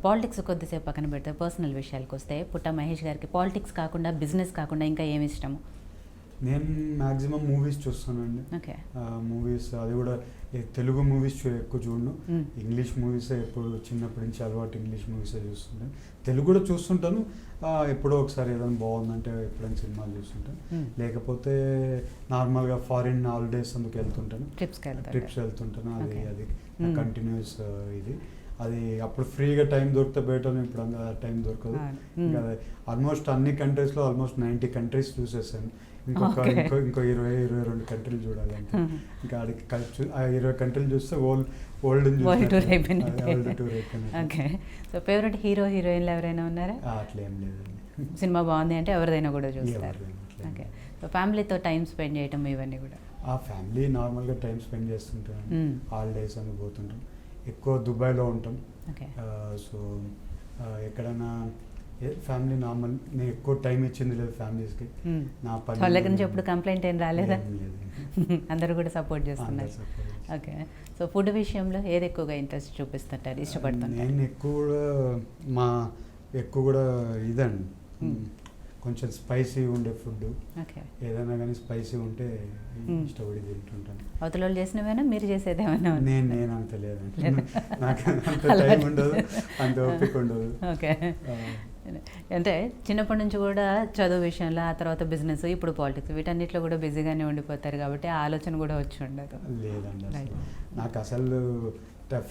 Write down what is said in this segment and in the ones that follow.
Politics కొద్దిసేపు పక్కన పెడితే పర్సనల్ విషయాలకు వస్తే పుట్ట మహేష్ గారికి పాలిటిక్స్ కాకుండా బిజినెస్ కాకుండా ఇంకా ఏమి ఇష్టము? నేను మ్యాక్సిమం మూవీస్ చూస్తానండి. ఓకే. మూవీస్ అది కూడా తెలుగు మూవీస్ ఎక్కువ చూడను. ఇంగ్లీష్ మూవీసే ఎప్పుడు చిన్నప్పటి నుంచి అలవాటు, ఇంగ్లీష్ మూవీసే చూస్తుంటాను. తెలుగు కూడా చూస్తుంటాను, ఎప్పుడో ఒకసారి ఏదైనా బాగుందంటే ఎప్పుడైనా సినిమాలు చూస్తుంటాను. లేకపోతే నార్మల్గా ఫారిన్ హాలిడేస్ అందుకు వెళ్తుంటాను, ట్రిప్స్ వెళ్తుంటాను. అది కంటిన్యూస్ ఇది. అది అప్పుడు ఫ్రీగా టైం దొరికితే బయటనే, ఇప్పుడు అంత టైం దొరకదు. ఇంకా ఆల్మోస్ట్ అన్ని కంట్రీస్లో ఆల్మోస్ట్ 90 కంట్రీస్ చూసేసాను. ఇంకో 20-22 కంట్రీలు చూడాలి అంటే. ఇంకా ఆడికి 20 కంట్రీలు చూస్తే వరల్డ్ టూర్ అయిపోయింది. ఓకే. సో ఫేవరెట్ హీరో హీరోయిన్లు ఎవరైనా ఉన్నారా? అట్లా ఏం లేదండి. సినిమా బాగుంది అంటే ఎవరిదైనా కూడా చూస్తారు. ఓకే. సో ఫ్యామిలీతో టైం స్పెండ్ చేయటం ఇవన్నీ కూడా? ఫ్యామిలీ నార్మల్గా టైం స్పెండ్ చేస్తుంటాను. హాలిడేస్ అని పోతుంటాం. ఎక్కువ దుబాయ్లో ఉంటాం. సో ఎక్కడైనా ఫ్యామిలీ నార్మల్, నేను ఎక్కువ టైం ఇచ్చింది లేదు ఫ్యామిలీస్కి. నా పని నుంచి ఎప్పుడు కంప్లైంట్ ఏం రాలేదా? అందరూ కూడా సపోర్ట్ చేస్తున్నారు. ఓకే. సో ఫుడ్ విషయంలో ఏది ఎక్కువగా ఇంట్రెస్ట్ చూపిస్తుంటారు, ఇష్టపడుతుంటారు? నేను ఎక్కువ కూడా ఇదండి, కొంచెం స్పైసీ ఉండే ఫుడ్. ఏదైనా కానీ స్పైసీ ఉంటే ఇష్టపడి తింటుంటాను. అవతల చేసినవేనా, మీరు చేసేదేమైనా? నేను అంత లేదండి, నాకు అంత టైం ఉండదు, అంత ఓపిక ఉండదు. ఓకే. అంటే చిన్నప్పటి నుంచి కూడా చదువు విషయంలో, ఆ తర్వాత బిజినెస్, ఇప్పుడు పాలిటిక్స్, వీటన్నిటిలో కూడా బిజీగానే ఉండిపోతారు కాబట్టి ఆ ఆలోచన కూడా వచ్చి ఉండదు. లేదండి, నాకు అసలు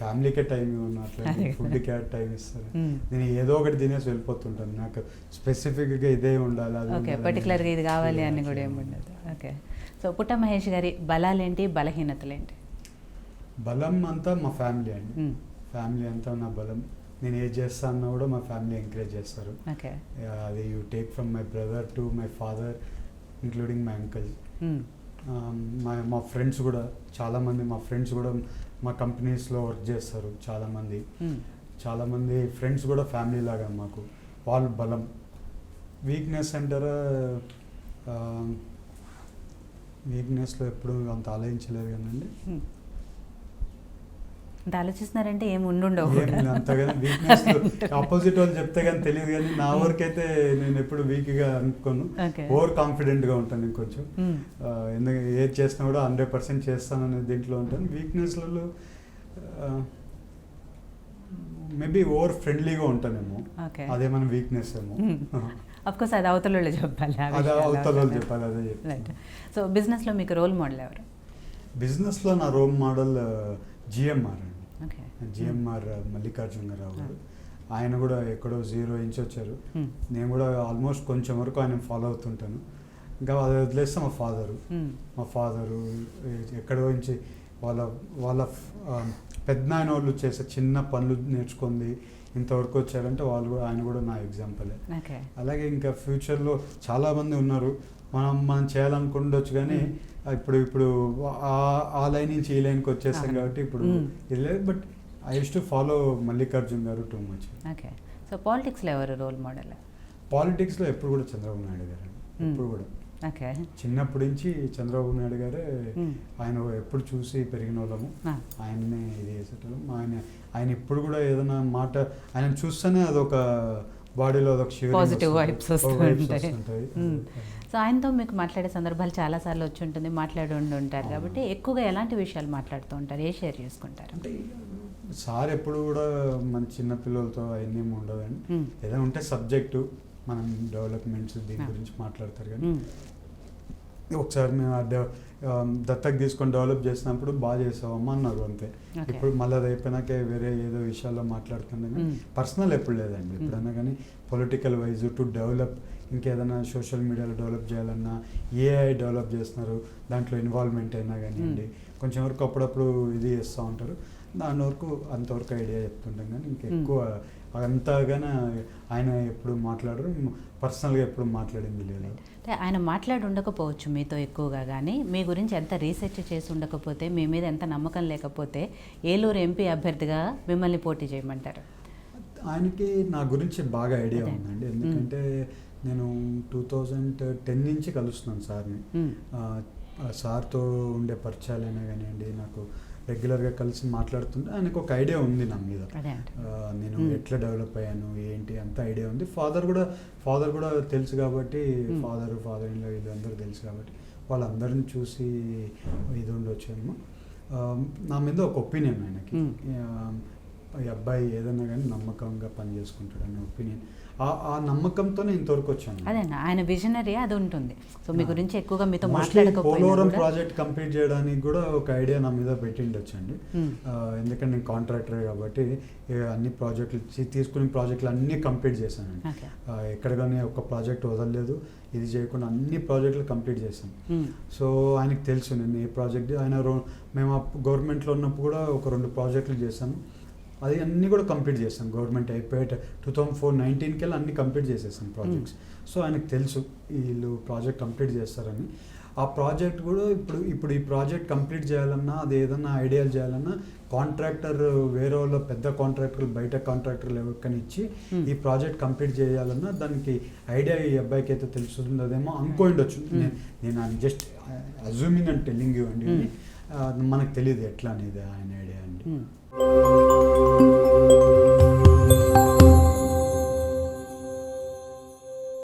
ఫ్యామిలీకే టైం ఉన్నట్లయితే ఫుడ్కే టైం ఇస్తారు. నేను ఏదో ఒకటి తినేసి వెళ్ళిపోతుంటాను. నాకు స్పెసిఫిక్గా ఇదే ఉండాలి, ఓకే, పర్టికులర్గా ఇది కావాలి అని కూడా ఏమి ఉండదు. ఓకే. సో పుట్ట మహేష్ గారి బలాలేంటి, బలహీనతలేంటి? బలం అంతా మా ఫ్యామిలీ అండి. ఫ్యామిలీ అంతా నా బలం. నేను ఏది చేస్తా అన్నా కూడా మా ఫ్యామిలీ ఎంకరేజ్ చేస్తారు. అది you take from my brother to my father, including my uncle. మా ఫ్రెండ్స్ కూడా చాలామంది, మా ఫ్రెండ్స్ కూడా మా కంపెనీస్లో వర్క్ చేస్తారు. చాలామంది ఫ్రెండ్స్ కూడా ఫ్యామిలీ లాగా మాకు. వాళ్ళు బలం. వీక్నెస్ అంటారా, వీక్నెస్లో ఎప్పుడు అంత ఆలోచించలేదు కానండి. అంత ఆలోచిస్తున్నారంటే ఏమి ఉండవు అంతగా. వీక్నెస్ ఆపోజిట్ వాళ్ళు చెప్తే కానీ తెలియదు, కానీ నా వరకైతే నేను ఎప్పుడు వీక్గా అనుకోను. ఓవర్ కాన్ఫిడెంట్గా ఉంటాను కొంచెం. ఎందుకంటే ఏది చేసినా కూడా 100% చేస్తాననే దీంట్లో ఉంటాను. వీక్నెస్లలో మేబీ ఓవర్ ఫ్రెండ్లీగా ఉంటానేమో, అదే మన వీక్నెస్ ఏమో. అఫ్కోర్స్ అది అవతల వాళ్ళు చెప్పాలి, అదే. సో బిజినెస్లో మీకు రోల్ మోడల్ ఎవరు? బిజినెస్లో నా రోల్ మోడల్ జిఎంఆర్ అండి. జిఎంఆర్ మల్లికార్జునరావు గారు. ఆయన కూడా ఎక్కడో 0 నుంచి వచ్చారు. నేను కూడా ఆల్మోస్ట్ కొంచెం వరకు ఆయన ఫాలో అవుతుంటాను. ఇంకా అది వదిలేస్తే మా ఫాదరు ఎక్కడో నుంచి వాళ్ళ పెద్దనాయన వాళ్ళు చేసే చిన్న పనులు నేర్చుకుంది ఇంతవరకు వచ్చారంటే ఆయన కూడా నా ఎగ్జాంపులే. అలాగే ఇంకా ఫ్యూచర్లో చాలామంది ఉన్నారు, మనం చేయాలనుకుండొచ్చు, కానీ ఇప్పుడు ఆ లైన్ నుంచి ఈ లైన్కి వచ్చేస్తాం కాబట్టి ఇప్పుడు ఇది లేదు. But I use to follow Mallikarjun గారు టూ మచ్. ఓకే. సో పాలిటిక్స్లో ఎవరు రోల్ మోడల్? పాలిటిక్స్లో ఎప్పుడు కూడా చంద్రబాబు నాయుడు గారు. ఎప్పుడు కూడా చిన్నప్పటి నుంచి చంద్రబాబు నాయుడు గారే. ఆయన ఎప్పుడు చూసి పెరిగిన వాళ్ళము, ఆయననే ఇది చేసేటోళ్ళం. ఆయన ఇప్పుడు కూడా ఏదైనా మాట ఆయన చూస్తేనే అదొక బాడీలో అదొక పాజిటివ్ వైబ్స్ వస్తుంటాయి. సో ఆయనతో మీకు మాట్లాడే సందర్భాలు చాలాసార్లు వచ్చి ఉంటుంది, మాట్లాడి ఉంటారు కాబట్టి ఎక్కువగా ఎలాంటి విషయాలు మాట్లాడుతూ ఉంటారు, ఏ షేర్ చేసుకుంటారు? అంటే సార్ ఎప్పుడు కూడా మన చిన్నపిల్లలతో అవన్నీ ఉండదండి. ఏదైనా ఉంటే సబ్జెక్టు మనం డెవలప్మెంట్స్ దీని గురించి మాట్లాడతారు. కానీ ఒకసారి మేము దత్తకు తీసుకొని డెవలప్ చేసినప్పుడు బాగా చేసావమ్మా అన్నారు, అంతే. ఇప్పుడు మళ్ళీ అది అయిపోయినాకే వేరే ఏదో విషయాల్లో మాట్లాడుతుంది, కానీ పర్సనల్ ఎప్పుడు లేదండి. ఎప్పుడైనా కానీ పొలిటికల్ వైజ్ టు డెవలప్, ఇంకేదైనా సోషల్ మీడియాలో డెవలప్ చేయాలన్నా, ఏఐ డెవలప్ చేస్తున్నారు, దాంట్లో ఇన్వాల్వ్మెంట్ అయినా కానివ్వండి, కొంచెం వరకు అప్పుడప్పుడు ఇది చేస్తూ ఉంటారు. దాని వరకు అంతవరకు ఐడియా చెప్తుంటాం, కానీ ఇంకెక్కువ అంతగానే ఆయన ఎప్పుడు మాట్లాడరు, పర్సనల్గా ఎప్పుడు మాట్లాడింది లేదు. అంటే ఆయన మాట్లాడి ఉండకపోవచ్చు మీతో ఎక్కువగా, కానీ మీ గురించి ఎంత రీసెర్చ్ చేసి ఉండకపోతే, మీ మీద ఎంత నమ్మకం లేకపోతే ఏలూరు ఎంపీ అభ్యర్థిగా మిమ్మల్ని పోటీ చేయమంటారు? ఆయనకి నా గురించి బాగా ఐడియా ఉందండి. ఎందుకంటే నేను 2010 నుంచి కలుస్తున్నాను సార్ని. సార్తో ఉండే పరిచయాలైనా కానివ్వండి, నాకు రెగ్యులర్గా కలిసి మాట్లాడుతుంటే ఆయనకు ఒక ఐడియా ఉంది నా మీద. అదే అంట. నేను ఎట్లా డెవలప్ అయ్యాను ఏంటి అంత ఐడియా ఉంది. ఫాదర్ కూడా తెలుసు కాబట్టి, ఫాదర్ ఇన్ లా వీళ్ళందరూ తెలుసు కాబట్టి వాళ్ళందరిని చూసి ఇది ఉండొచ్చేమో. నా మీద ఒక ఒపీనియన్ ఆయనకి, ఈ అబ్బాయి ఏదన్నా కానీ నమ్మకంగా పని చేసుకుంటాడు అనే ఒపీనియన్. ఆ నమ్మకంతోనే ఇంతవరకు వచ్చాను. అదే ఆయన విజనరీ అది ఉంటుంది. సో మీ గురించి ఎక్కువగా మీతో పోలవరం మాట్లాడకపోయినా ప్రాజెక్ట్ కంప్లీట్ చేయడానికి కూడా ఒక ఐడియా నా మీద పెట్టిండొచ్చండి. ఎందుకంటే నేను కాంట్రాక్టర్ కాబట్టి అన్ని ప్రాజెక్టులు తీసుకునే ప్రాజెక్టులు అన్నీ కంప్లీట్ చేశానండి. ఎక్కడ కానీ ఒక ప్రాజెక్ట్ వదలలేదు, ఇది చేయకుండా అన్ని ప్రాజెక్టులు కంప్లీట్ చేశాను. సో ఆయనకు తెలుసు నేను ఏ ప్రాజెక్ట్ మేము గవర్నమెంట్లో ఉన్నప్పుడు కూడా ఒక 2 ప్రాజెక్టులు చేశాను. అది అన్నీ కూడా కంప్లీట్ చేస్తాను. గవర్నమెంట్ అయిపోయాక 2019 అన్నీ కంప్లీట్ చేసేసాను ప్రాజెక్ట్స్. సో ఆయనకు తెలుసు వీళ్ళు ప్రాజెక్ట్ కంప్లీట్ చేస్తారని. ఆ ప్రాజెక్ట్ కూడా ఇప్పుడు ఈ ప్రాజెక్ట్ కంప్లీట్ చేయాలన్నా, అది ఏదన్నా ఐడియాలు చేయాలన్నా కాంట్రాక్టర్ వేరే వాళ్ళ పెద్ద కాంట్రాక్టర్లు బయట కాంట్రాక్టర్లు ఎవరికైనా ఇచ్చి ఈ ప్రాజెక్ట్ కంప్లీట్ చేయాలన్నా దానికి ఐడియా ఈ అబ్బాయికి అయితే తెలుస్తుందేమో అనుకోండొచ్చు. నేను just assuming and telling you అండి, మనకు తెలియదు ఎట్లా అనేది ఆయన ఐడియా అండి.